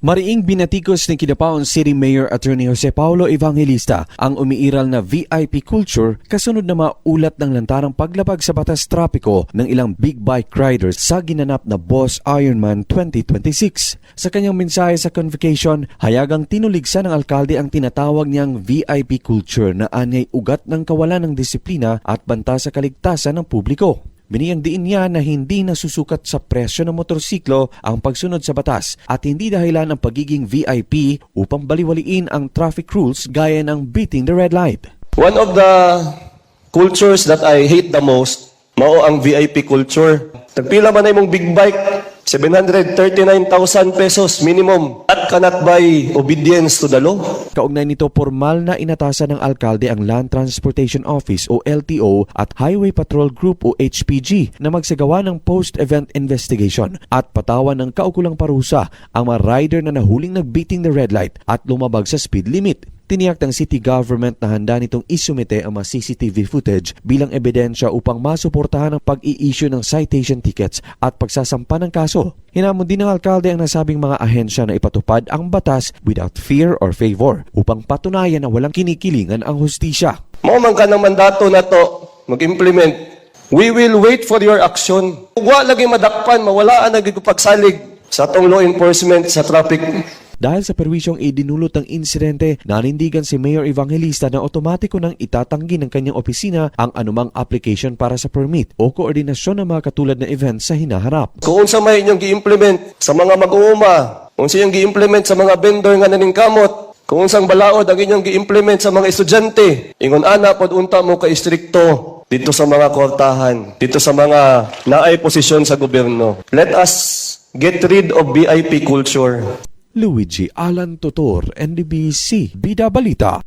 Mariing binatikos ni Kidapawan City Mayor Attorney Jose Paulo Evangelista ang umiiral na VIP culture kasunod na maulat ng lantarang paglabag sa batas trapiko ng ilang big bike riders sa ginanap na Boss Ironman 2026. Sa kanyang mensahe sa convocation, hayagang tinuligsa ng alkalde ang tinatawag niyang VIP culture na anyay ugat ng kawalan ng disiplina at banta sa kaligtasan ng publiko. Biniyang diin niya na hindi nasusukat sa presyo ng motorsiklo ang pagsunod sa batas at hindi dahilan ang pagiging VIP upang baliwaliin ang traffic rules gaya ng beating the red light. One of the cultures that I hate the most, mao ang VIP culture. Tagpila man ay mong big bike, 739,000 pesos minimum at cannot buy obedience to the law. Kaugnay nito, formal na inatasan ng alkalde ang Land Transportation Office o LTO at Highway Patrol Group o HPG na magsagawa ng post-event investigation at patawan ng kaukulang parusa ang mga rider na nahuling nag-beating the red light at lumabag sa speed limit. Tiniyak ng city government na handa nitong isumite ang mga CCTV footage bilang ebidensya upang masuportahan ang pag-i-issue ng citation tickets at pagsasampa ng kaso. Hinamon din ng alkalde ang nasabing mga ahensya na ipatupad ang batas without fear or favor upang patunayan na walang kinikilingan ang hustisya. Mao man ka ng mandato na to mag-implement. We will wait for your action. Wa lagi madakpan, mawalaan na pagsalig sa atong law enforcement sa traffic. Dahil sa perwisyong idinulot ng insidente, nanindigan si Mayor Evangelista na otomatiko nang itatanggi ng kanyang opisina ang anumang application para sa permit o koordinasyon ng mga katulad na events sa hinaharap. Kung sa may inyong gi-implement sa mga mag-uuma, kung sa inyong gi-implement sa mga vendor nga naningkamot, kung unsang balaod ang inyong gi-implement sa mga estudyante, ingon ana pod unta mo ka-istrikto dito sa mga kwartahan, dito sa mga naay posisyon sa gobyerno. Let us get rid of VIP culture. Luigi Alan Totor, NDBC, Bida Balita.